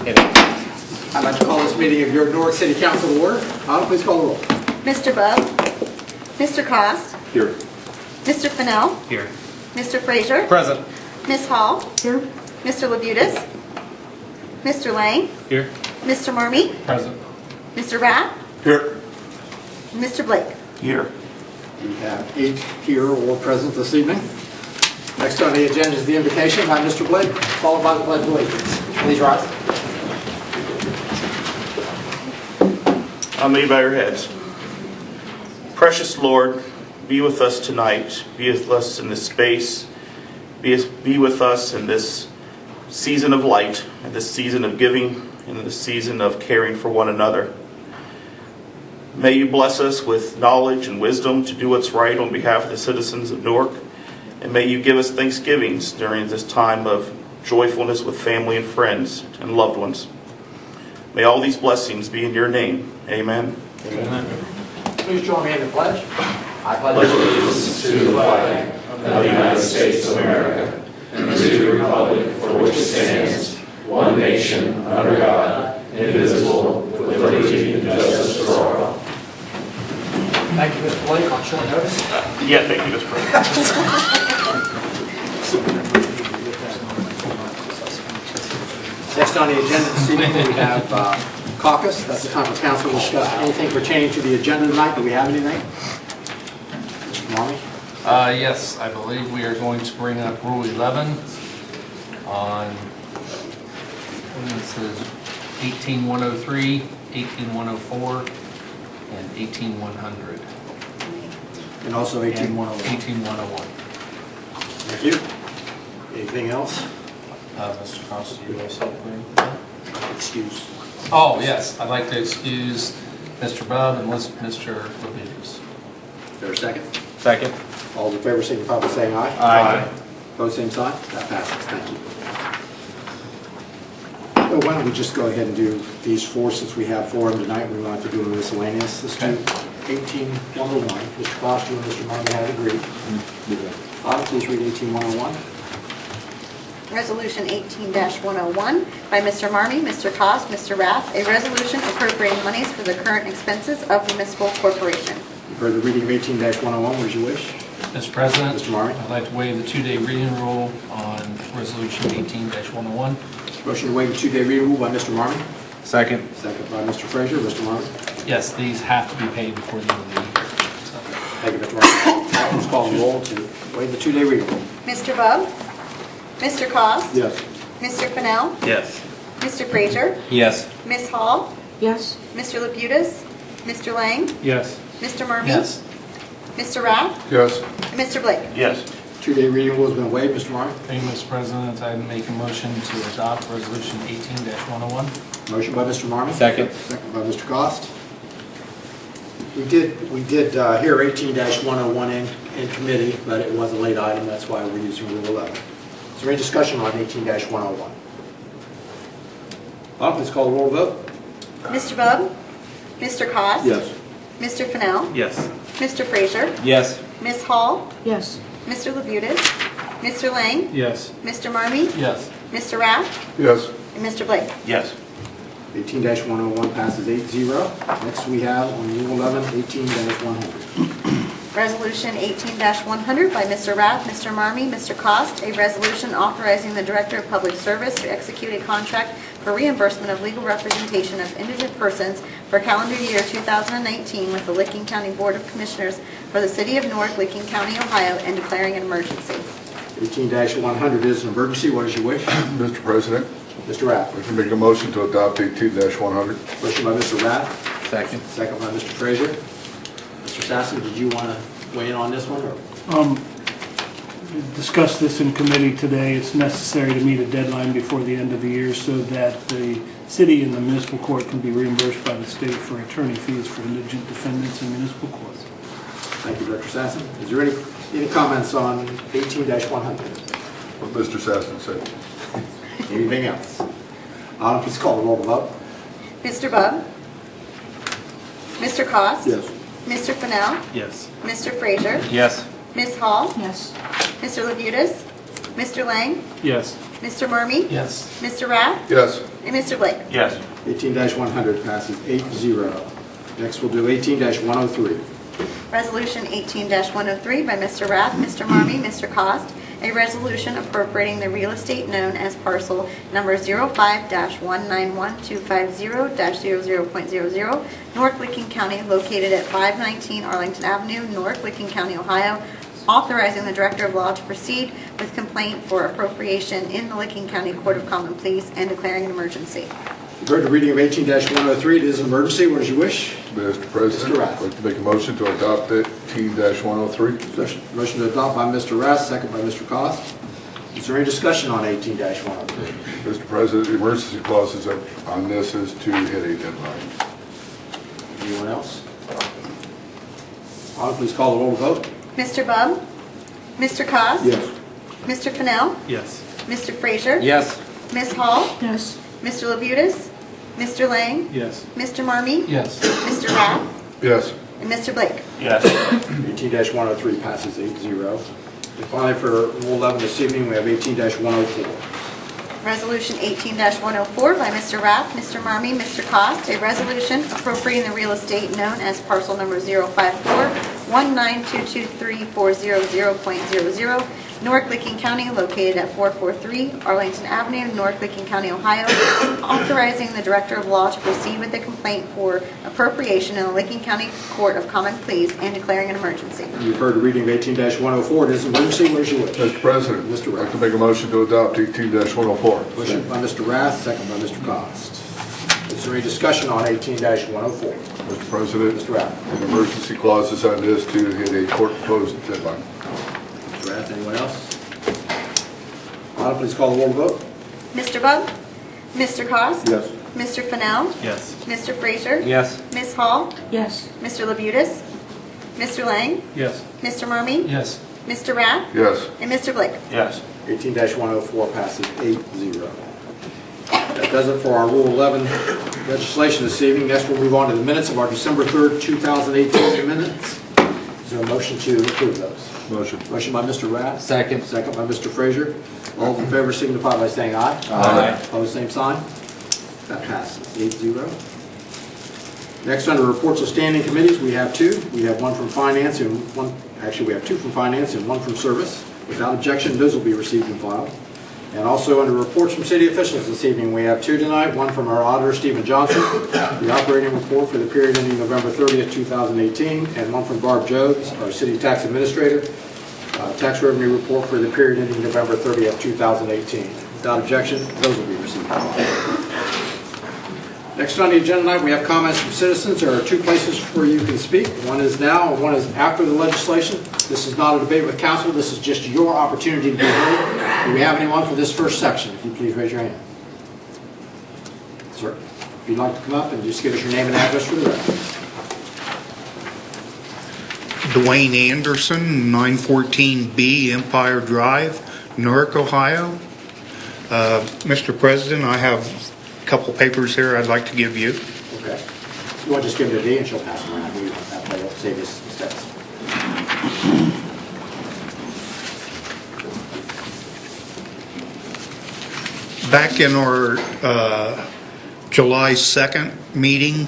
I'd like to call this meeting of your Newark City Council to order. Autumn, please call the roll. Mr. Bub. Mr. Cost. Here. Mr. Fennell. Here. Mr. Frazier. Present. Ms. Hall. Here. Mr. Labutus. Mr. Lang. Here. Mr. Marmee. Present. Mr. Rapp. Here. And Mr. Blake. Here. We have 8 here or present this evening. Next on the agenda is the invocation by Mr. Blake, followed by the Pledge of Allegiance. Please rise. I'll leave by your heads. Precious Lord, be with us tonight. Be with us in this space. Be with us in this season of light, in this season of giving, and in this season of caring for one another. May you bless us with knowledge and wisdom to do what's right on behalf of the citizens of Newark. And may you give us thanksgivings during this time of joyfulness with family and friends and loved ones. May all these blessings be in your name. Amen. Amen. Please join me in the pledge. I pledge allegiance to the flag of the United States of America and to the republic for which it stands, one nation, under God, indivisible, with liberty and justice for all. Thank you, Mr. Blake, on short notice. Yeah, thank you, Mr. President. Next on the agenda this evening, we have caucus. That's the time for council to discuss anything pertaining to the agenda tonight. Do we have anything? Mr. Marmee? Yes, I believe we are going to bring up Rule 11 on ordinances 18103, 18104, and 18100. And also 18101. 18101. Thank you. Anything else? Mr. Costa, you also agree? Excuse. Oh, yes, I'd like to excuse Mr. Bub and Mr. Labutus. Is there a second? Second. All those in favor signify by saying aye. Aye. Opposed, same sign. That passes. Thank you. So why don't we just go ahead and do these 4 since we have 4 of them tonight. We want to do them miscellaneous. Let's do 18101. Mr. Foster and Mr. Marmee have agreed. Autumn, please read 18101. Resolution 18-101 by Mr. Marmee, Mr. Cost, Mr. Rapp, a resolution appropriating monies for the current expenses of the municipal corporation. You've heard the reading of 18-101. What is your wish? Mr. President, Mr. Marmee. I'd like to waive the 2-day reading rule on Resolution 18-101. Motion to waive the 2-day reading rule by Mr. Marmee. Second. Second by Mr. Frazier. Mr. Marmee. Yes, these have to be paid before the end of the year. Thank you, Mr. Marmee. Let's call the roll to waive the 2-day reading rule. Mr. Bub. Mr. Cost. Yes. Mr. Fennell. Yes. Mr. Frazier. Yes. Ms. Hall. Yes. Mr. Labutus. Mr. Lang. Yes. Mr. Marmee. Yes. Mr. Rapp. Yes. And Mr. Blake. Yes. 2-day reading rule has been waived. Mr. Marmee. Thank you, Mr. President. I make a motion to adopt Resolution 18-101. Motion by Mr. Marmee. Second. Second by Mr. Cost. We did hear 18-101 in committee, but it was a late item. That's why we're using Rule 11. Is there any discussion on 18-101? Bob, please call the roll vote. Mr. Bub. Mr. Cost. Yes. Mr. Fennell. Yes. Mr. Frazier. Yes. Ms. Hall. Yes. Mr. Labutus. Mr. Lang. Yes. Mr. Marmee. Yes. Mr. Rapp. Yes. And Mr. Blake. Yes. 18-101 passes 8-0. Next we have on Rule 11, 18-100. Resolution 18-100 by Mr. Rapp, Mr. Marmee, Mr. Cost, a resolution authorizing the Director of Public Service to execute a contract for reimbursement of legal representation of indigent persons for calendar year 2019 with the Licking County Board of Commissioners for the City of Newark, Licking County, Ohio, and declaring an emergency. 18-100 is an emergency. What is your wish? Mr. President, Mr. Rapp. we can make a motion to adopt 18-100. Motion by Mr. Rapp. Second. Second by Mr. Frazier. Mr. Sassen, did you want to weigh in on this one? Or? We discussed this in committee today. It's necessary to meet a deadline before the end of the year so that the city and the municipal court can be reimbursed by the state for attorney fees for indigent defendants in municipal court. Thank you, Dr. Sassen. Is there any comments on 18-100? What Mr. Sassen said. Anything else? Please call the roll vote. Mr. Bub. Mr. Cost. Yes. Mr. Fennell. Yes. Mr. Frazier. Yes. Ms. Hall. Yes. Mr. Labutus. Mr. Lang. Yes. Mr. Marmee? Yes. Mr. Rath? Yes. And Mr. Blake? Yes. 18-100 passes 8-0. Next, we'll do 18-103. Resolution 18-103 by Mr. Rath, Mr. Marmee, Mr. Cost, a resolution appropriating the real estate known as parcel number 05-191-250-00.00, Newark, Licking County, located at 519 Arlington Avenue, Newark, Licking County, Ohio, authorizing the Director of Law to proceed with complaint for appropriation in the Licking County Court of Common Pleas and declaring an emergency. You've heard the reading of 18-103. It is an emergency. What is your wish? Mr. President, Mr. Rath. I'd like to make a motion to adopt 18-103. Motion to adopt by Mr. Rath, second by Mr. Cost. Is there any discussion on 18-103? Mr. President, the emergency clauses on this is to hit a deadline. Anyone else? Autumn, please call the roll vote. Mr. Bub? Mr. Cost? Yes. Mr. Fennell? Yes. Mr. Frazier? Yes. Ms. Hall? Yes. Mr. Labutus? Mr. Lang? Yes. Mr. Marmee? Yes. Mr. Rath? Yes. And Mr. Blake? Yes. 18-103 passes 8-0. And finally, for Rule 11 this evening, we have 18-104. Resolution 18-104 by Mr. Rath, Mr. Marmee, Mr. Cost, a resolution appropriating the real estate known as parcel number 054-1922340.00, Newark, Licking County, located at 443 Arlington Avenue, Newark, Licking County, Ohio, authorizing the Director of Law to proceed with the complaint for appropriation in the Licking County Court of Common Pleas and declaring an emergency. You've heard the reading of 18-104. It is an emergency. What is your wish? Mr. President, Mr. I'd like Rath. to make a motion to adopt 18-104. Motion by Mr. Rath, second by Mr. Cost. Is there any discussion on 18-104? Mr. President, Mr. Rath. the emergency clauses on this to hit a court-imposed deadline. Mr. Rath, anyone else? Autumn, please call the roll vote. Mr. Bub? Mr. Cost? Yes. Mr. Fennell? Yes. Mr. Frazier? Yes. Ms. Hall? Yes. Mr. Labutus? Mr. Lang? Yes. Mr. Marmee? Yes. Mr. Rath? Yes. And Mr. Blake? Yes. 18-104 passes 8-0. That does it for our Rule 11 legislation this evening. Next, we'll move on to the minutes of our December 3rd, 2018 minutes. Is there a motion to approve those? Motion. Motion by Mr. Rath. Second. Second by Mr. Frazier. All those in favor signify by saying aye. Aye. Opposed, same sign. That passes 8-0. Next, under reports of standing committees, we have two. We have one from finance and one, actually we have two from finance and one from service. Without objection, those will be received and filed. And also under reports from city officials this evening, we have two tonight. One from our auditor, Stephen Johnson, the operating report for the period ending November 30th, 2018, and one from Barb Jones, our city tax administrator, tax revenue report for the period ending November 30th, 2018. Without objection, those will be received. Next on the agenda tonight, we have comments from citizens. There are two places where you can speak. One is now, and one is after the legislation. This is not a debate with council. This is just your opportunity to be heard. Do we have anyone for this first section? If you please raise your hand. Sir, if you'd like to come up and just give us your name and address for the record. Dwayne Anderson, 914B Empire Drive, Newark, Ohio. Mr. President, I have a couple papers here I'd like to give you. Okay. You want to just give it to Dee and she'll pass them around. We don't have to save us steps. Back in our July 2nd meeting,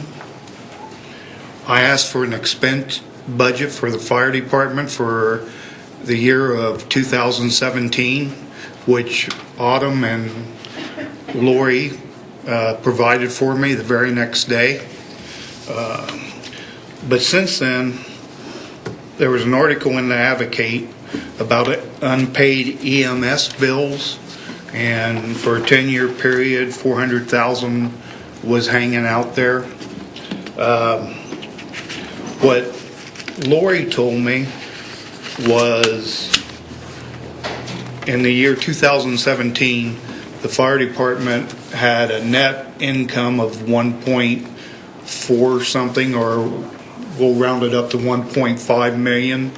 I asked for an expense budget for the fire department for the year of 2017, which Autumn and Lori provided for me the very next day. But since then, there was an article in the Advocate about unpaid EMS bills, and for a 10-year period, $400,000 was hanging out there. What Lori told me was in the year 2017, the fire department had a net income of 1.4 something, or we'll round it up to 1.5 million.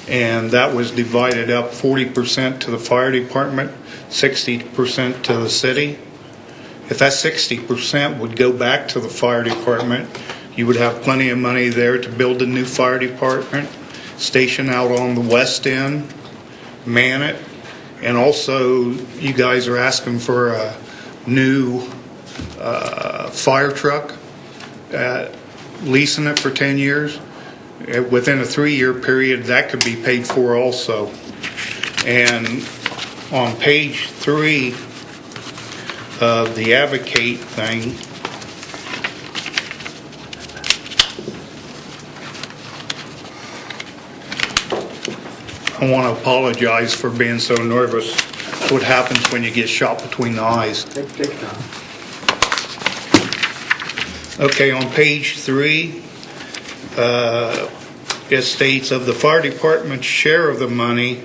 And that was divided up 40% to the fire department, 60% to the city. If that 60% would go back to the fire department, you would have plenty of money there to build a new fire department, station out on the west end, man it, And also, you guys are asking for a new fire truck, leasing it for 10 years. Within a 3-year period, that could be paid for also. And on page 3 of the Advocate thing, I want to apologize for being so nervous. What happens when you get shot between the eyes? Take your time. Okay, on page 3, it states of the fire department's share of the money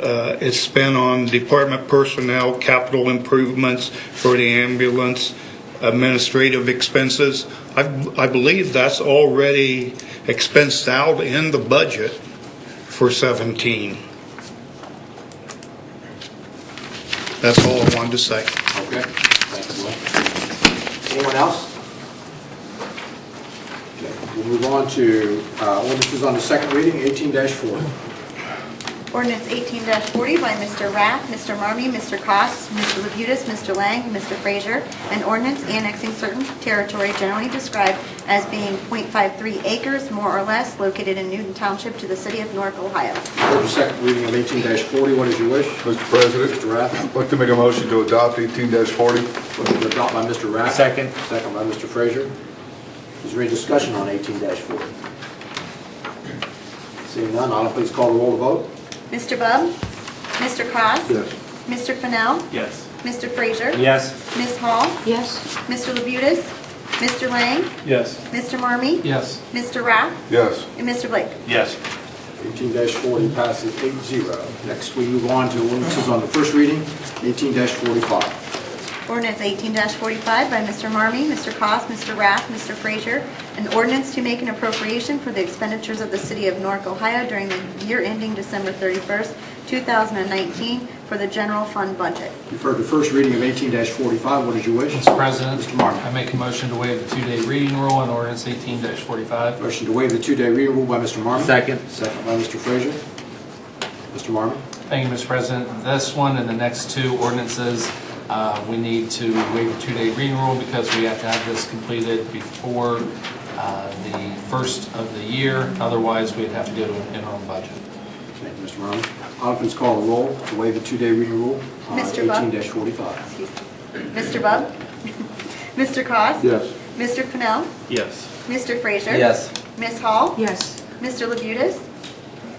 is spent on department personnel, capital improvements for the ambulance, administrative expenses. I believe that's already expensed out in the budget for 17. That's all I wanted to say. Okay, thank you, Will. Anyone else? Okay, we'll move on to ordinances on the second reading, 18-4. Ordinance 18-40 by Mr. Rath, Mr. Marmee, Mr. Cost, Mr. Labutus, Mr. Lang, Mr. Frazier, an ordinance annexing certain territory generally described as being .53 acres, more or less, located in Newton Township to the city of Newark, Ohio. For the second reading of 18-40, what is your wish? Mr. President, Mr. Rath? I'd like to make a motion to adopt 18-40. Motion to adopt by Mr. Rath. Second. Second by Mr. Frazier. Is there any discussion on 18-40? Seeing none, I'll please call the roll to vote. Mr. Bub? Mr. Cost? Yes. Mr. Fennell? Yes. Mr. Frazier? Yes. Ms. Hall? Yes. Mr. Labutus? Mr. Lang? Yes. Mr. Marmee? Yes. Mr. Rath? Yes. And Mr. Blake? Yes. 18-40 passes 8-0. Next, we move on to ordinances on the first reading, 18-45. Ordinance 18-45 by Mr. Marmee, Mr. Cost, Mr. Rath, Mr. Frazier, an ordinance to make an appropriation for the expenditures of the city of Newark, Ohio during the year ending December 31st, 2019 for the general fund budget. You've heard the first reading of 18-45. What is your wish? Mr. President, Mr. Marmee. I make a motion to waive the 2-day reading rule on ordinance 18-45. Motion to waive the 2-day reading rule by Mr. Marmee. Second. Second by Mr. Frazier. Mr. Marmee. Thank you, Mr. President. This one and the next two ordinances, we need to waive the 2-day reading rule because we have to have this completed before the first of the year. Otherwise, we'd have to go to an interim budget. Thank you, Mr. Marmee. I'll please call the roll to waive the 2-day reading rule on Mr. Buck? 18-45. Excuse me. Mr. Bub? Mr. Cost? Yes. Mr. Fennell? Yes. Mr. Frazier? Yes. Ms. Hall? Yes. Mr. Labutus?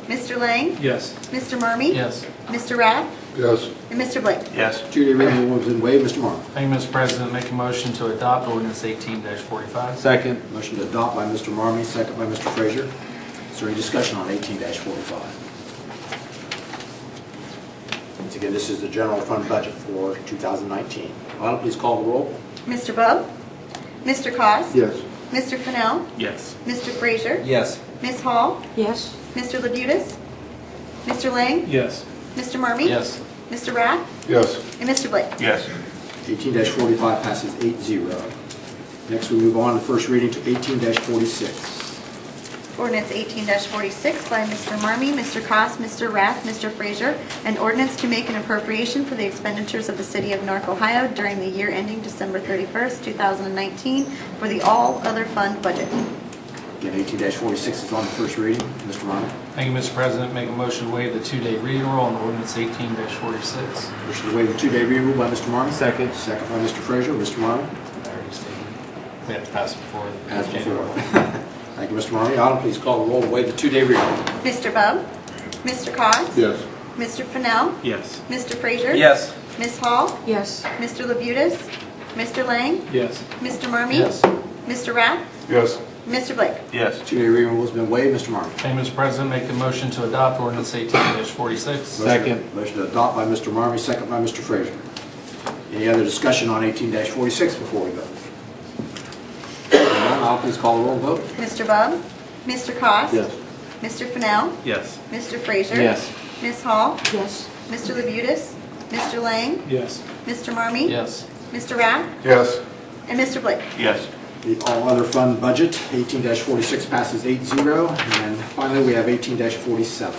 Mr. Lang? Yes. Mr. Marmee? Yes. Mr. Rath? Yes. And Mr. Blake? Yes. 2-day reading rule has been waived. Mr. Marmee. Thank you, Mr. President. Make a motion to adopt ordinance 18-45. Second. Motion to adopt by Mr. Marmee, second by Mr. Frazier. Is there any discussion on 18-45? Once again, this is the general fund budget for 2019. I'll please call the roll. Mr. Bub? Mr. Cost? Yes. Mr. Fennell? Yes. Mr. Frazier? Yes. Ms. Hall? Yes. Mr. Labutus? Mr. Lang? Yes. Mr. Marmee? Yes. Mr. Rath? Yes. And Mr. Blake? Yes. 18-45 passes 8-0. Next, we move on to first reading to 18-46. Ordinance 18-46 by Mr. Marmee, Mr. Cost, Mr. Rath, Mr. Frazier, an ordinance to make an appropriation for the expenditures of the city of Newark, Ohio during the year ending December 31st, 2019 for the all other fund budget. Again, 18-46 is on the first reading. Mr. Marmee. Thank you, Mr. President. Make a motion to waive the 2-day reading rule on ordinance 18-46. Motion to waive the 2-day reading rule by Mr. Marmee. Second. Second by Mr. Frazier. Mr. Marmee. I already stated. We have to pass it before. As before. January. Thank you, Mr. Marmee. I'll please call the roll to waive the 2-day reading rule. Mr. Bub? Mr. Cost? Yes. Mr. Fennell? Yes. Mr. Frazier? Yes. Ms. Hall? Yes. Mr. Labutus? Mr. Lang? Yes. Mr. Marmee? Yes. Mr. Rath? Yes. Mr. Blake? Yes. 2-day reading rule has been waived. Mr. Marmee. Thank you, Mr. President. Make a motion to adopt ordinance 18-46. Second. Motion to adopt by Mr. Marmee, second by Mr. Frazier. Any other discussion on 18-46 before we go? Hearing none, I'll please call the roll vote. Mr. Bub? Mr. Cost? Yes. Mr. Fennell? Yes. Mr. Frazier? Yes. Ms. Hall? Yes. Mr. Labutus? Mr. Lang? Yes. Mr. Marmee? Yes. Mr. Rath? Yes. And Mr. Blake? Yes. The all other fund budget, 18-46 passes 8-0. And finally, we have 18-47.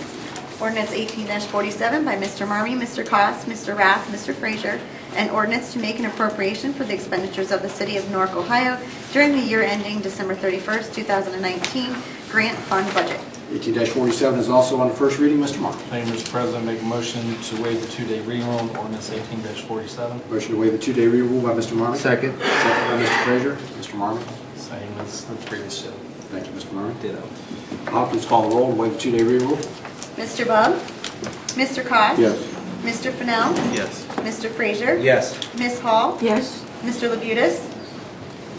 Ordinance 18-47 by Mr. Marmee, Mr. Cost, Mr. Rath, Mr. Frazier, an ordinance to make an appropriation for the expenditures of the City of Newark, Ohio during the year ending December 31st, 2019 grant fund budget. 18-47 is also on the first reading. Mr. Marmee. Thank you, Mr. President. Make a motion to waive the 2-day reading rule on ordinance 18-47. Motion to waive the 2-day reading rule by Mr. Marmee. Second. Second by Mr. Frazier. Mr. Marmee. Same as the previous two. Thank you, Mr. Marmee. Ditto. Please call the roll to waive the 2-day reading rule. Mr. Bub? Mr. Cost? Yes. Mr. Fennell? Yes. Mr. Frazier? Yes. Ms. Hall? yes, Mr. Labutus?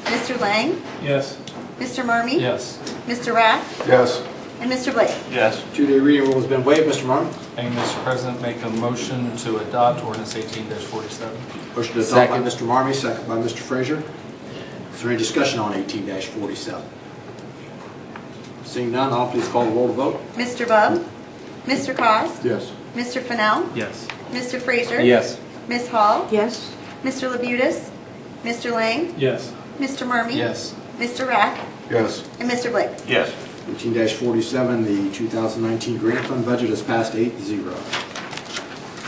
Mr. Lang? Yes. Mr. Marmee? Yes. Mr. Rath? Yes. And Mr. Blake? Yes. 2-day reading rule has been waived. Mr. Marmee. Thank you, Mr. President. Make a motion to adopt ordinance 18-47. Motion to adopt by Mr. Marmee, second by Mr. Frazier. Is there any discussion on 18-47? Seeing none, all please call the roll to vote. Mr. Bub? Mr. Cost? Yes. Mr. Fennell? Yes. Mr. Frazier? Yes. Ms. Hall? yes, Mr. Labutus? Mr. Lang? Yes. Mr. Marmee? Yes. Mr. Rath? Yes. And Mr. Blake? Yes. 18-47, the 2019 grant fund budget has passed 8-0.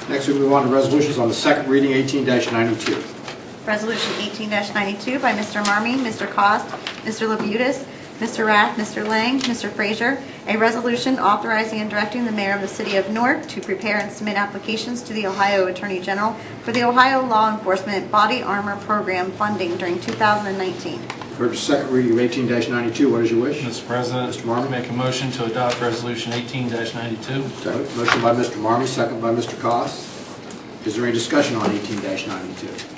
Next, we move on to resolutions on the second reading, 18-92. Resolution 18-92 by Mr. Marmee, Mr. Cost, Mr. Labutus, Mr. Rath, Mr. Lang, Mr. Frazier, a resolution authorizing and directing the mayor of the city of Newark to prepare and submit applications to the Ohio Attorney General for the Ohio Law Enforcement Body Armor Program funding during 2019. Heard the second reading of 18-92. What is your wish? Mr. President, Mr. Marmee. make a motion to adopt resolution 18-92. Second. Motion by Mr. Marmee, second by Mr. Cost. Is there any discussion on 18-92?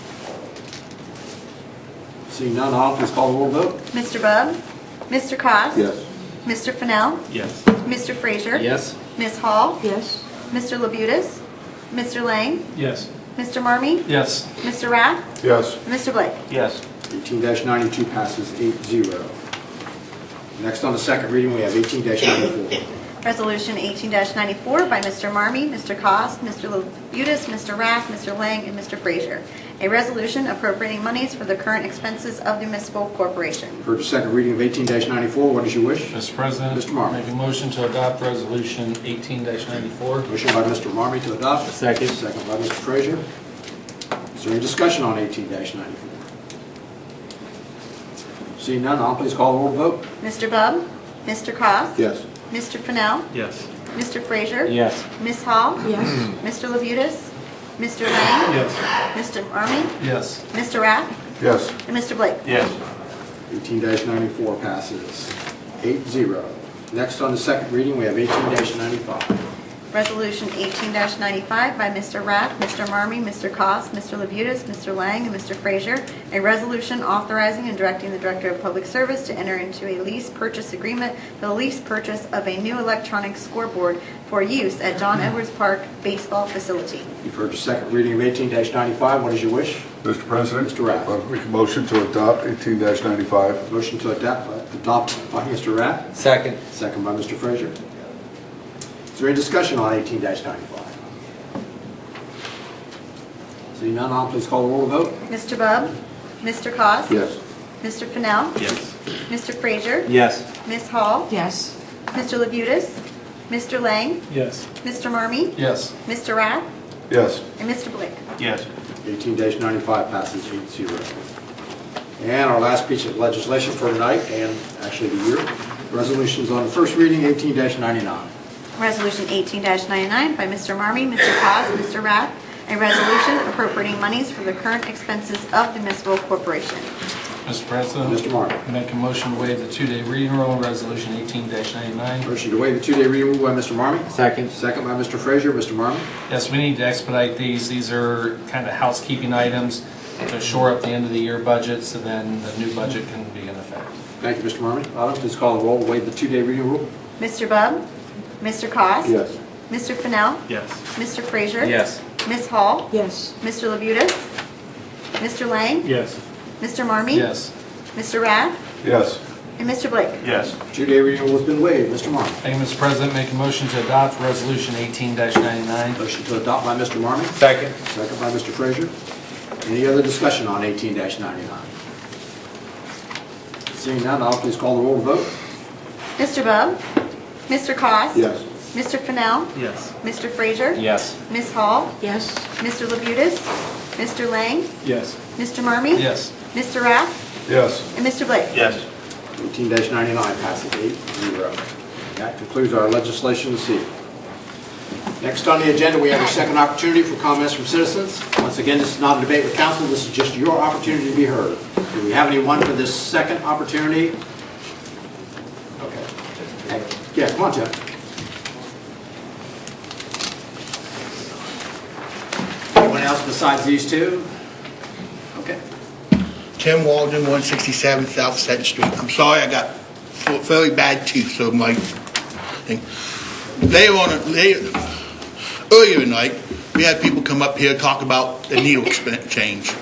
Seeing none, all please call the roll vote. Mr. Bub? Mr. Cost? Yes. Mr. Fennell? Yes. Mr. Frazier? Yes. Ms. Hall? yes, Mr. Labutus? Mr. Lang? Yes. Mr. Marmee? Yes. Mr. Rath? Yes. And Mr. Blake? Yes. 18-92 passes 8-0. Next on the second reading, we have 18-94. Resolution 18-94 by Mr. Marmee, Mr. Cost, Mr. Labutus, Mr. Rath, Mr. Lang, and Mr. Frazier. A resolution appropriating monies for the current expenses of the municipal corporation. Heard the second reading of 18-94. What is your wish? Mr. President, Mr. Marmee. make a motion to adopt resolution 18-94. Motion by Mr. Marmee to adopt. Second. Second by Mr. Frazier. Is there any discussion on 18-94? Seeing none, all please call the roll vote. Mr. Bub? Mr. Cost? Yes. Mr. Fennell? Yes. Mr. Frazier? Yes. Ms. Hall? yes, Mr. Labutus? Mr. Lang? Yes. Mr. Marmee? Yes. Mr. Rath? Yes. And Mr. Blake? Yes. 18-94 passes 8-0. Next on the second reading, we have 18-95. Resolution 18-95 by Mr. Rath, Mr. Marmee, Mr. Cost, Mr. Labutus, Mr. Lang, and Mr. Frazier. A resolution authorizing and directing the Director of Public Service to enter into a lease purchase agreement for the lease purchase of a new electronic scoreboard for use at John Edwards Park Baseball Facility. You've heard the second reading of 18-95. What is your wish? Mr. President? Mr. Rath. I'll make a motion to adopt 18-95. Motion to adopt by Mr. Rath. Second. Second by Mr. Frazier. Is there any discussion on 18-95? Seeing none, all please call the roll vote. Mr. Bub? Mr. Cost? Yes. Mr. Fennell? Yes. Mr. Frazier? Yes. Ms. Hall? yes, Mr. Labutus? Mr. Lang? Yes. Mr. Marmee? Yes. Mr. Rath? Yes. And Mr. Blake? Yes. 18-95 passes 8-0. And our last piece of legislation for tonight, and actually the year, resolutions on the first reading, 18-99. Resolution 18-99 by Mr. Marmee, Mr. Cost, Mr. Rath, a resolution appropriating monies for the current expenses of the municipal corporation. Mr. President, Mr. Marmee. make a motion to waive the 2-day reading rule on resolution 18-99. Motion to waive the 2-day reading rule by Mr. Marmee. Second. Second by Mr. Frazier. Mr. Marmee. Yes, we need to expedite these. These are kind of housekeeping items to shore up the end of the year budget, so then the new budget can be in effect. Thank you, Mr. Marmee. Autumn, please call the roll to waive the 2-day reading rule. Mr. Bub? Mr. Cost? Yes. Mr. Fennell? Yes. Mr. Frazier? Yes. Ms. Hall? yes, Mr. Labutus? Mr. Lang? Yes. Mr. Marmee? Yes. Mr. Rath? Yes. And Mr. Blake? Yes. 2-day reading rule has been waived. Mr. Marmee. Thank you, Mr. President. Make a motion to adopt resolution 18-99. Motion to adopt by Mr. Marmee. Second. Second by Mr. Frazier. Any other discussion on 18-99? Seeing none, I'll please call the roll to vote. Mr. Bub? Mr. Cost? Yes. Mr. Fennell? Yes. Mr. Frazier? Yes. Ms. Hall? Yes. Mr. Labutus? Mr. Lang? Yes. Mr. Marmee? Yes. Mr. Rath? Yes. And Mr. Blake? Yes. 18-99 passes 8-0. That concludes our legislation this evening. Next on the agenda, we have a second opportunity for comments from citizens. Once again, this is not a debate with council. This is just your opportunity to be heard. Do we have anyone for this second opportunity? Okay. Yeah, come on, Jeff. Anyone else besides these two? Okay. Tim Walden, 167 South 2nd Street. I'm sorry, I got very bad teeth, so my thing. Earlier tonight, we had people come up here talk about the needle change.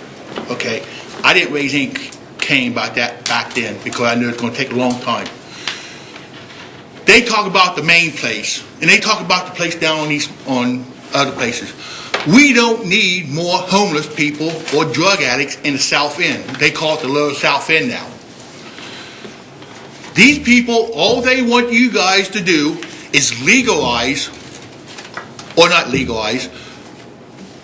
Okay, I didn't raise any cane about that back then because I knew it was going to take a long time. They talk about the main place, and they talk about the place down on other places. We don't need more homeless people or drug addicts in the South End. They call it the Lower South End now. These people, all they want you guys to do is legalize, or not legalize,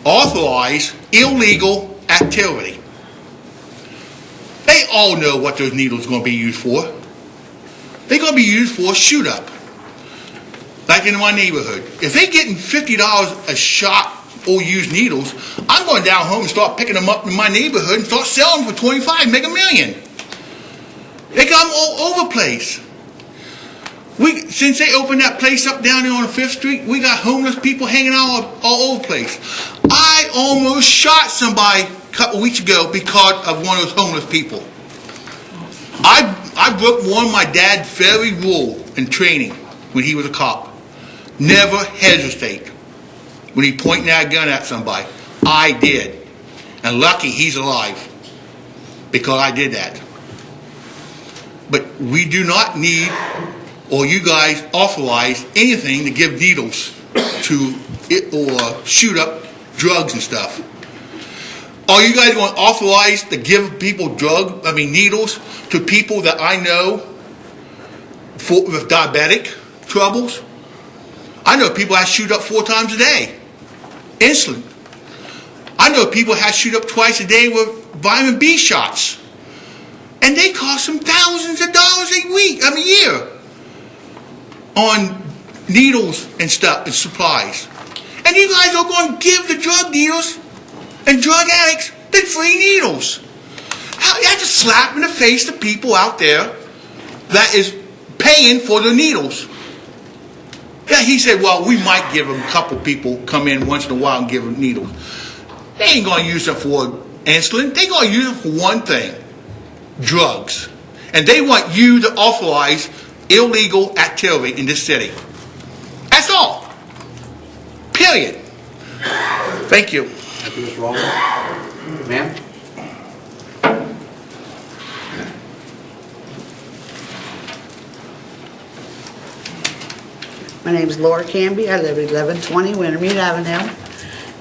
authorize illegal activity. They all know what those needles are going to be used for. They're going to be used for a shoot-up. Like in my neighborhood. If they're getting $50 a shot or used needles, I'm going down home and start picking them up in my neighborhood and start selling them for $25, make $1 million. They come all over the place. Since they opened that place up down there on 5th Street, we got homeless people hanging out all over the place. I almost shot somebody a couple weeks ago because of one of those homeless people. I broke one of my dad's very rule in training when he was a cop. Never hesitate when he pointing that gun at somebody. I did. And lucky he's alive because I did that. But we do not need, or you guys authorize anything to give needles to it or shoot up drugs and stuff. Are you guys going to authorize to give people needles to people that I know with diabetic troubles? I know people that shoot up 4 times a day. Insulin. I know people that shoot up twice a day with vitamin B shots. And they cost them thousands of dollars a year on needles and stuff and supplies. And you guys are going to give the drug dealers and drug addicts the free needles. You have to slap in the face the people out there that is paying for the needles. Yeah, he said, well, we might give them a couple people come in once in a while and give them needles. They ain't going to use them for insulin. They're going to use them for one thing. Drugs. And they want you to authorize illegal activity in this city. That's all. Period. Thank you. Thank you, Mr. Walden. Ma'am? My name is Laura Canby. I live at 1120 Wintermead Avenue.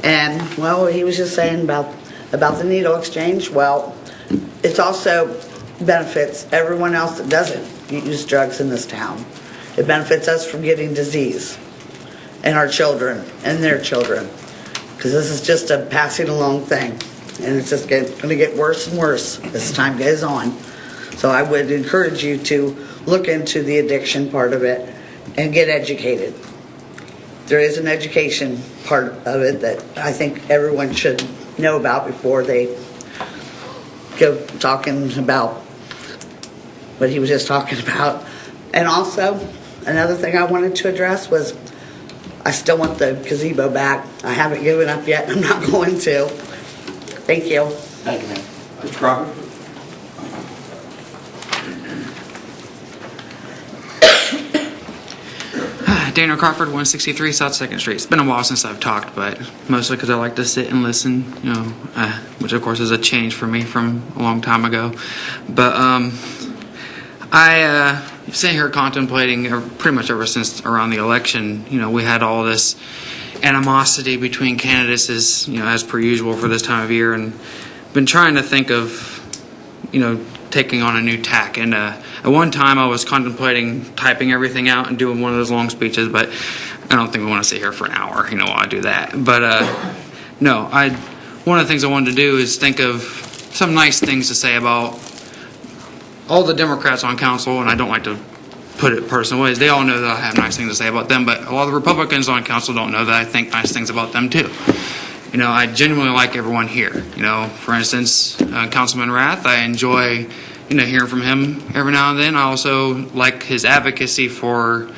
And, well, he was just saying about the needle exchange. Well, it's also benefits everyone else that doesn't use drugs in this town. It benefits us from getting disease and our children and their children. Because this is just a passing along thing. And it's just going to get worse and worse as time goes on. So I would encourage you to look into the addiction part of it and get educated. There is an education part of it that I think everyone should know about before they go talking about what he was just talking about. And also, another thing I wanted to address was I still want the gazebo back. I haven't given up yet. I'm not going to. Thank you. Thank you, ma'am. Mr. Crawford? Daniel Crawford, 163 South 2nd Street. It's been a while since I've talked, but mostly because I like to sit and listen, which of course is a change for me from a long time ago. But I sitting here contemplating pretty much ever since around the election, we had all this animosity between candidates as per usual for this time of year, and been trying to think of, taking on a new tack. And at one time I was contemplating typing everything out and doing one of those long speeches, but I don't think we want to sit here for an hour, while I do that. But no, one of the things I wanted to do is think of some nice things to say about all the Democrats on council, and I don't like to put it personal ways. They all know that I have nice things to say about them, but a lot of the Republicans on council don't know that I think nice things about them too. I genuinely like everyone here. For instance, Councilman Rath, I enjoy, hearing from him every now and then. I also like his advocacy for,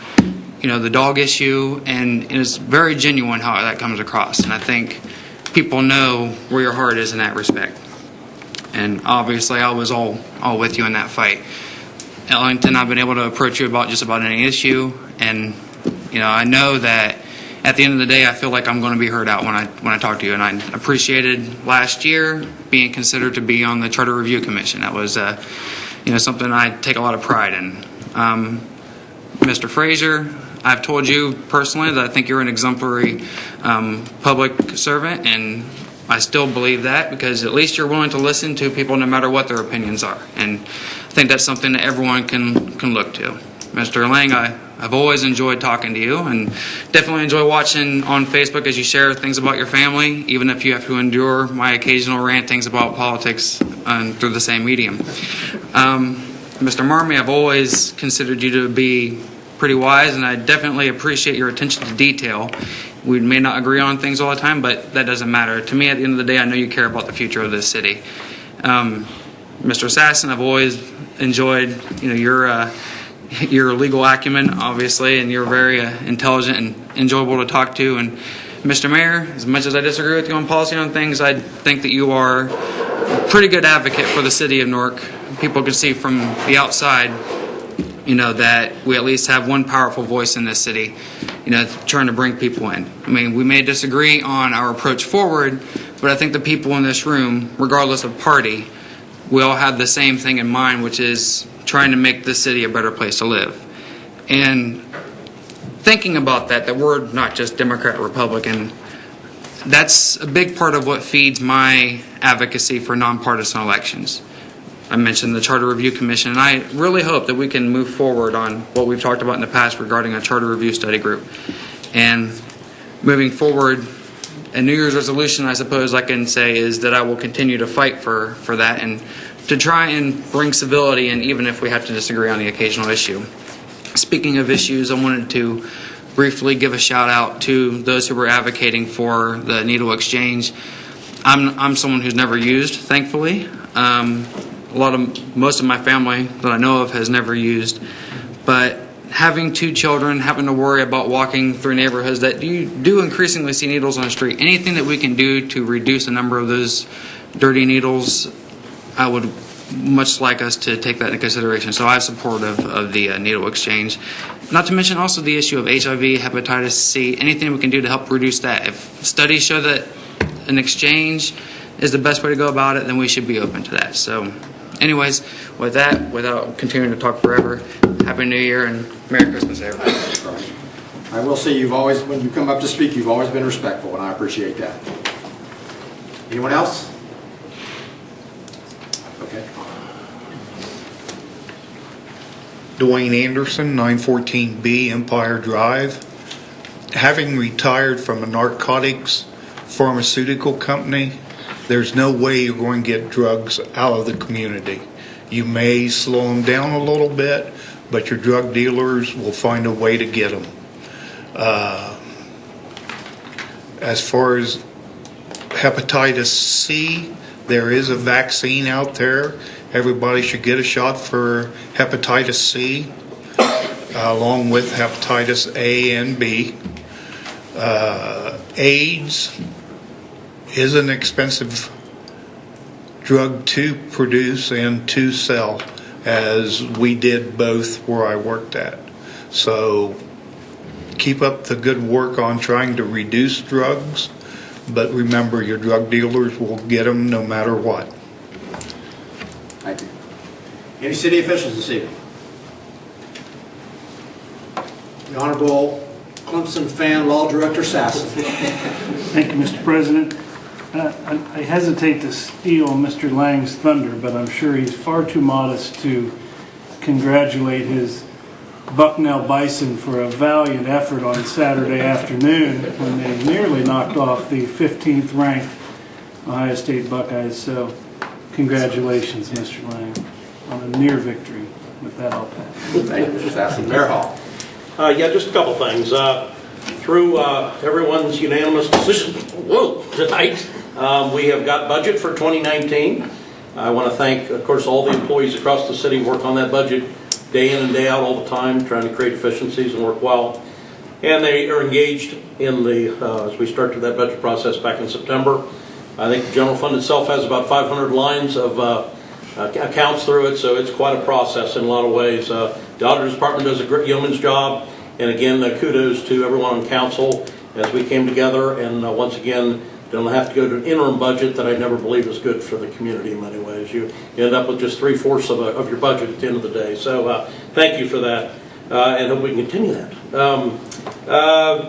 the dog issue, and it's very genuine how that comes across. And I think people know where your heart is in that respect. And obviously, I was all with you in that fight. Ellington, I've been able to approach you about just about any issue, and I know that at the end of the day, I feel like I'm going to be heard out when I talk to you. And I appreciated last year being considered to be on the Charter Review Commission. That was something I take a lot of pride in. Mr. Frazier, I've told you personally that I think you're an exemplary public servant, and I still believe that, because at least you're willing to listen to people no matter what their opinions are. And I think that's something that everyone can look to. Mr. Lang, I've always enjoyed talking to you, and definitely enjoy watching on Facebook as you share things about your family, even if you have to endure my occasional rantings about politics through the same medium. Mr. Marmee, I've always considered you to be pretty wise, and I definitely appreciate your attention to detail. We may not agree on things all the time, but that doesn't matter. To me, at the end of the day, I know you care about the future of this city. Mr. Assassin, I've always enjoyed, your legal acumen, obviously, and you're very intelligent and enjoyable to talk to. And Mr. Mayor, as much as I disagree with you on policy on things, I think that you are a pretty good advocate for the city of Newark. People can see from the outside, that we at least have one powerful voice in this city, trying to bring people in. I mean, we may disagree on our approach forward, but I think the people in this room, regardless of party, we all have the same thing in mind, which is trying to make this city a better place to live. And thinking about that we're not just Democrat or Republican, that's a big part of what feeds my advocacy for nonpartisan elections. I mentioned the Charter Review Commission, and I really hope that we can move forward on what we've talked about in the past regarding a Charter Review Study Group. And moving forward, a New Year's resolution, I suppose I can say, is that I will continue to fight for that and to try and bring civility in, even if we have to disagree on the occasional issue. Speaking of issues, I wanted to briefly give a shout out to those who were advocating for the needle exchange. I'm someone who's never used, thankfully. Most of my family that I know of has never used, but having 2 children, having to worry about walking through neighborhoods that you do increasingly see needles on the street, anything that we can do to reduce the number of those dirty needles, I would much like us to take that into consideration. So I'm supportive of the needle exchange. Not to mention also the issue of HIV, hepatitis C, anything we can do to help reduce that. If studies show that an exchange is the best way to go about it, then we should be open to that. So anyways, with that, without continuing to talk forever, Happy New Year and Merry Christmas, everybody. I will say, when you come up to speak, you've always been respectful, and I appreciate that. Anyone else? Okay. Dwayne Anderson, 914B Empire Drive. Having retired from a narcotics pharmaceutical company, there's no way you're going to get drugs out of the community. You may slow them down a little bit, but your drug dealers will find a way to get them. As far as hepatitis C, there is a vaccine out there. Everybody should get a shot for hepatitis C, along with hepatitis A and B. AIDS is an expensive drug to produce and to sell, as we did both where I worked at. So keep up the good work on trying to reduce drugs, but remember, your drug dealers will get them no matter what. Thank you. Any city officials this evening? The Honorable Clemson fan Law Director Sassen. Thank you, Mr. President. I hesitate to steal Mr. Lang's thunder, but I'm sure he's far too modest to congratulate his Bucknell Bison for a valiant effort on Saturday afternoon when they nearly knocked off the 15th ranked Ohio State Buckeyes. So congratulations, Mr. Lang, on a near victory. With that, I'll pass. Thank you, Mr. Sassen. Mayor Hall. Yeah, just a couple things. Through everyone's unanimous decision tonight, we have got budget for 2019. I want to thank, of course, all the employees across the city who work on that budget day in and day out all the time, trying to create efficiencies and work well. And they are engaged in the, as we start to that budget process back in September. I think the general fund itself has about 500 lines of accounts through it, so it's quite a process in a lot of ways. The auditor's department does a great yeoman's job, and again, kudos to everyone on council as we came together, and once again, don't have to go to an interim budget that I never believed was good for the community in many ways. You end up with just 3/4 of your budget at the end of the day. So thank you for that, and hope we can continue that.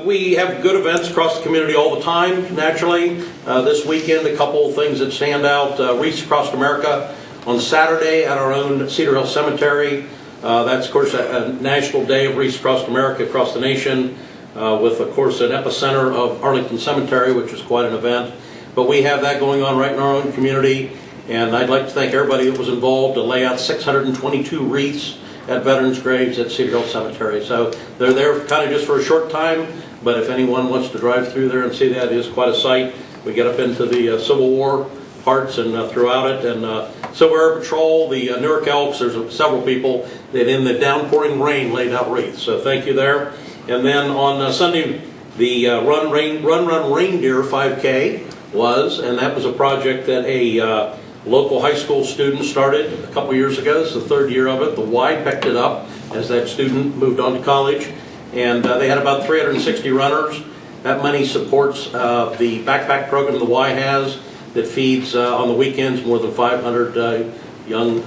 We have good events across the community all the time, naturally. This weekend, a couple of things that stand out. Wreaths Across America on Saturday at our own Cedar Hill Cemetery. That's, of course, a national day of Wreaths Across America across the nation. With, of course, an epicenter of Arlington Cemetery, which is quite an event. But we have that going on right in our own community, and I'd like to thank everybody that was involved to lay out 622 wreaths at veterans' graves at Cedar Hill Cemetery. So they're there kind of just for a short time, but if anyone wants to drive through there and see that, it is quite a sight. We get up into the Civil War parts and throughout it, and Civil Air Patrol, the Newark Elks, there's several people that in the downpouring rain laid out wreaths. So thank you there. And then on Sunday, the Run Reindeer 5K was, and that was a project that a local high school student started a couple years ago. This is the third year of it. The Y picked it up as that student moved on to college, and they had about 360 runners. That money supports the backpack program the Y has that feeds on the weekends more than 500 young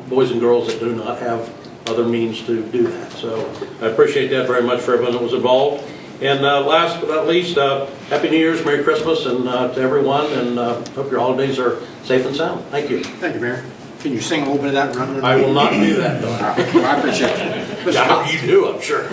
boys and girls that do not have other means to do that. So I appreciate that very much for everyone that was involved. And last but not least, Happy New Year's, Merry Christmas, and to everyone, and hope your holidays are safe and sound. Thank you. Thank you, Mayor. Can you sing a little bit of that run? I will not do that, though. Well, I appreciate it. Yeah, you do, I'm sure.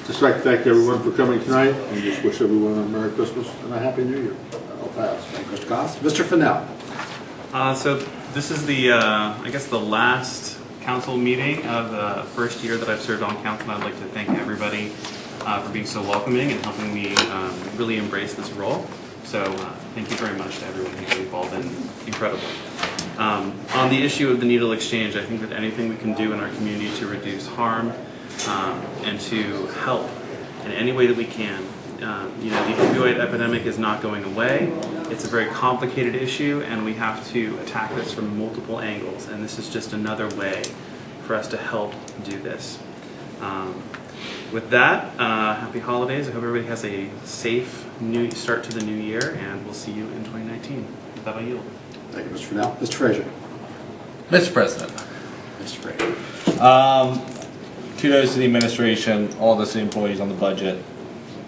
Just like to thank everyone for coming tonight, and just wish everyone a Merry Christmas and a Happy New Year. I'll pass. Thank you, Mr. Cost. Mr. Fennell. So this is the, I guess, the last council meeting of the first year that I've served on council. I'd like to thank everybody for being so welcoming and helping me really embrace this role. So thank you very much to everyone who's been involved in incredibly. On the issue of the needle exchange, I think that anything we can do in our community to reduce harm and to help in any way that we can. The opioid epidemic is not going away. It's a very complicated issue, and we have to attack this from multiple angles, and this is just another way for us to help do this. With that, happy holidays. I hope everybody has a safe new start to the new year, and we'll see you in 2019. With that, I yield. Thank you, Mr. Fennell. Mr. Frazier. Mr. President, Mr. Frazier. kudos to the administration, all the city employees on the budget.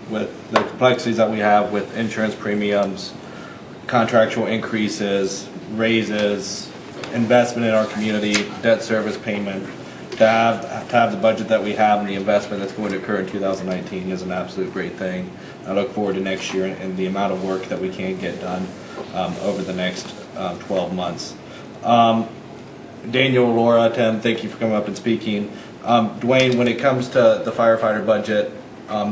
With the complexities that we have with insurance premiums, contractual increases, raises, investment in our community, debt service payment, to have the budget that we have and the investment that's going to occur in 2019 is an absolute great thing. I look forward to next year and the amount of work that we can get done over the next 12 months. Daniel, Laura, Tim, thank you for coming up and speaking. Dwayne, when it comes to the firefighter budget,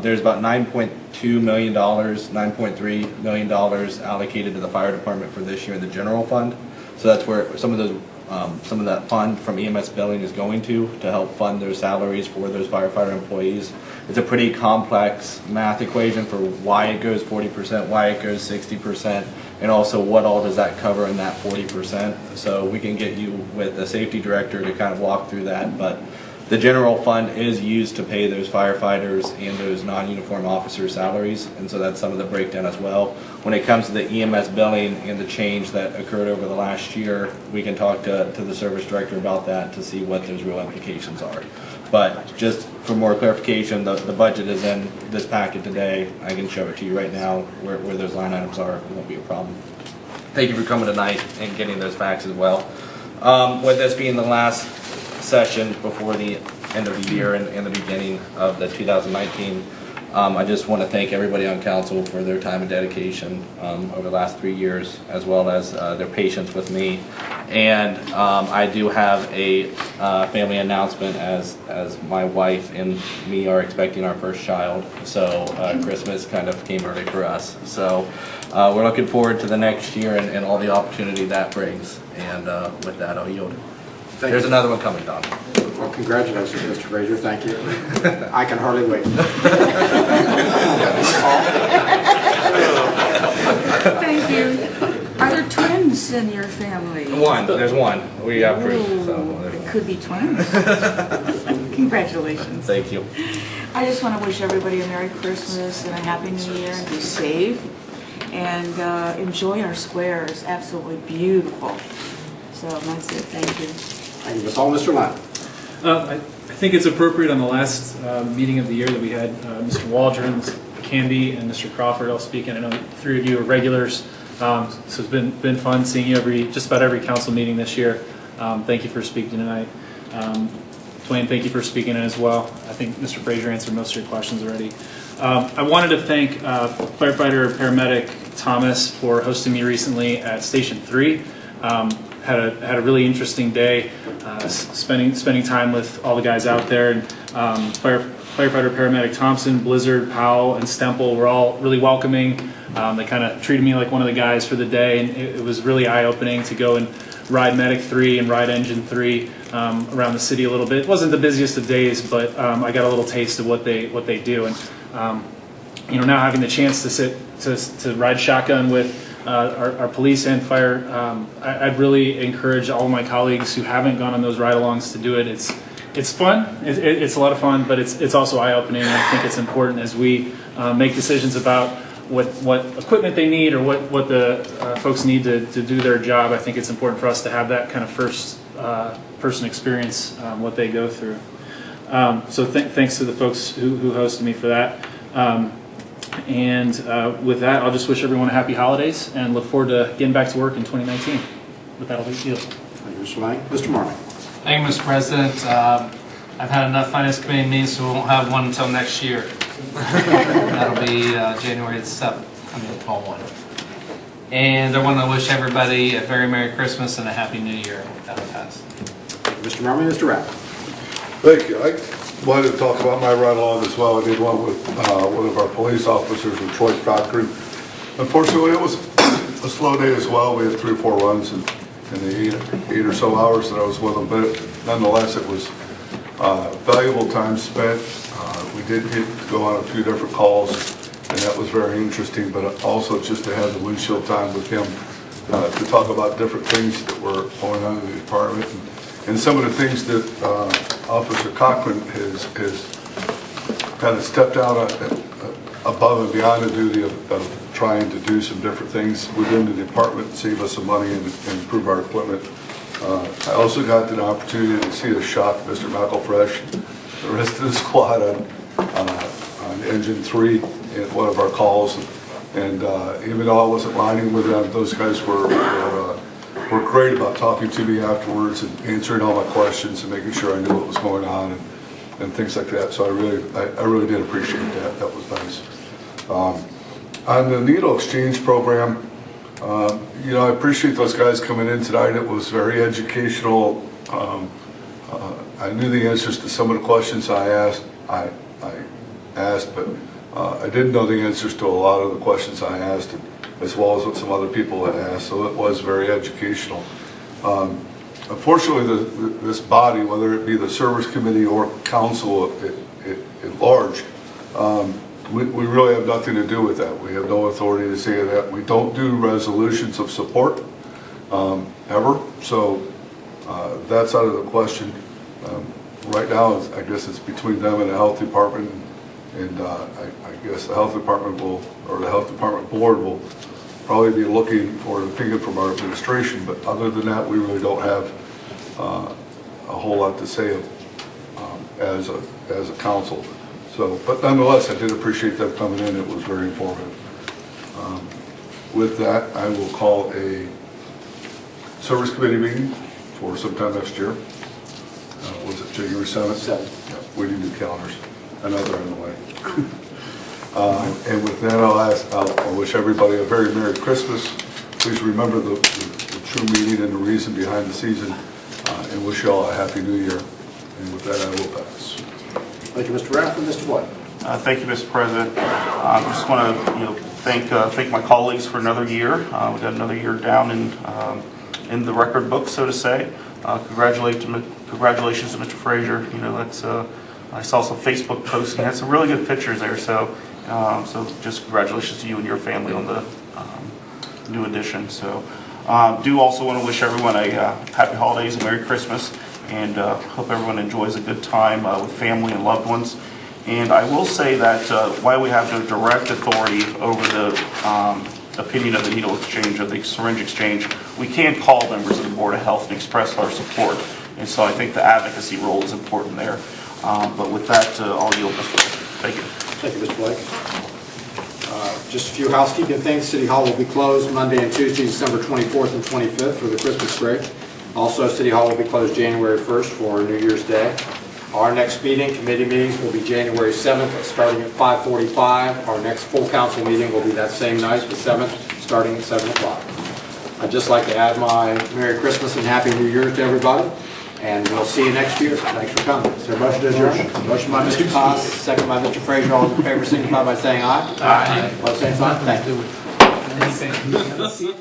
there's about $9.2 million, $9.3 million allocated to the fire department for this year in the general fund. So that's where some of that fund from EMS billing is going to help fund their salaries for those firefighter employees. It's a pretty complex math equation for why it goes 40%, why it goes 60%, and also what all does that cover in that 40%. So we can get you with the safety director to kind of walk through that, but the general fund is used to pay those firefighters and those non-uniform officer salaries, and so that's some of the breakdown as well. When it comes to the EMS billing and the change that occurred over the last year, we can talk to the service director about that to see what those real implications are. But just for more clarification, the budget is in this packet today. I can show it to you right now where those line items are. It won't be a problem. Thank you for coming tonight and getting those facts as well. With this being the last session before the end of the year and the beginning of the 2019. I just want to thank everybody on council for their time and dedication over the last 3 years, as well as their patience with me. And I do have a family announcement as my wife and me are expecting our first child. So Christmas kind of came early for us. So we're looking forward to the next year and all the opportunity that brings. And with that, I'll yield. There's another one coming, Don. Well, congratulations, Mr. Frazier. Thank you. I can hardly wait. Thank you. Are there twins in your family? One. There's one. We got proof. So It could be twins. Congratulations. thank you. I just want to wish everybody a Merry Christmas and a Happy New Year, and be safe and enjoy our square. It's absolutely beautiful. So that's it. Thank you. Thank you, Ms. Hall. Mr. Lyon. I think it's appropriate on the last meeting of the year that we had Mr. Waldron, Mr. Canby, and Mr. Crawford all speaking. I know 3 of you are regulars, so it's been fun seeing you just about every council meeting this year. Thank you for speaking tonight. Dwayne, thank you for speaking in as well. I think Mr. Frazier answered most of your questions already. I wanted to thank firefighter paramedic Thomas for hosting me recently at Station 3. Had a really interesting day, spending time with all the guys out there. And firefighter paramedic Thompson, Blizzard, Powell, and Stemple were all really welcoming. They kind of treated me like one of the guys for the day, and it was really eye-opening to go and ride Medic 3 and ride Engine 3 around the city a little bit. It wasn't the busiest of days, but I got a little taste of what they do. And now having the chance to ride shotgun with our police and fire, I'd really encourage all my colleagues who haven't gone on those ride-alongs to do it. It's fun. It's a lot of fun, but it's also eye-opening. And I think it's important as we make decisions about what equipment they need or what the folks need to do their job. I think it's important for us to have that kind of first person experience what they go through. So thanks to the folks who hosted me for that. And with that, I'll just wish everyone a happy holidays and look forward to getting back to work in 2019. With that, I'll leave you. Thank you, Mr. Lang. Mr. Marmon. Thank you, Mr. President. I've had enough Finance Committee meetings, so we won't have one until next year. That'll be January the 7th, fall 1. And I want to wish everybody a very Merry Christmas and a Happy New Year. That'll pass. Mr. Marmon. Mr. Rapp. Thank you. I wanted to talk about my ride-along as well. I did one with one of our police officers, with Troy Cochran. Unfortunately, it was a slow day as well. We had 3 or 4 runs in the 8 or so hours that I was with them, but nonetheless, it was valuable time spent. We did get to go on a few different calls, and that was very interesting, but also just to have the windshield time with him to talk about different things that were going on in the department. And some of the things that Officer Cochran has kind of stepped out above and beyond the duty of trying to do some different things within the department, save us some money and improve our equipment. I also got the opportunity to see a shot Mr. McElfresh, the rest of the squad on Engine 3 at one of our calls. And even though I wasn't lining with them, those guys were great about talking to me afterwards and answering all my questions and making sure I knew what was going on and things like that. So I really did appreciate that. That was nice. On the needle exchange program, I appreciate those guys coming in tonight. It was very educational. I knew the answers to some of the questions I asked, but I didn't know the answers to a lot of the questions I asked, as well as what some other people had asked, so it was very educational. Unfortunately, this body, whether it be the service committee or council at large, we really have nothing to do with that. We have no authority to say that. We don't do resolutions of support, ever, so that's out of the question. Right now, I guess it's between them and the health department, and I guess the health department board will probably be looking for an opinion from our administration, but other than that, we really don't have a whole lot to say as a council. So, but nonetheless, I did appreciate them coming in. It was very informative. With that, I will call a service committee meeting for sometime next year. was it January 7th? 7th. Yeah, we need new calendars. I know they're in the way. And with that, I'll wish everybody a very Merry Christmas. Please remember the true meaning and the reason behind the season, and wish you all a Happy New Year. And with that, I will pass. Thank you, Mr. Rath. And Mr. White. Thank you, Mr. President. I just want to, thank my colleagues for another year. We got another year down in the record book, so to say. Congratulations to Mr. Frazier. I saw some Facebook posts and had some really good pictures there. So just congratulations to you and your family on the new addition. So do also want to wish everyone a happy holidays and Merry Christmas, and hope everyone enjoys a good time with family and loved ones. And I will say that while we have no direct authority over the opinion of the needle exchange, of the syringe exchange, we can call members of the Board of Health and express our support. And so I think the advocacy role is important there. But with that, I'll yield, Mr. Blake. Thank you. Thank you, Mr. Blake. Just a few housekeeping things. City Hall will be closed Monday and Tuesday, December 24th and 25th for the Christmas break. Also, City Hall will be closed January 1st for New Year's Day. Our next committee meetings will be January 7th, starting at 5:45. Our next full council meeting will be that same night, the 7th, starting at 7 o'clock. I'd just like to add my Merry Christmas and Happy New Year to everybody, and we'll see you next year. Thanks for coming. Is there a motion to adjourn? Motion by Mr. Cost, second by Mr. Frazier. All in favor signify by saying aye. Aye. All same sign. Thank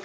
you.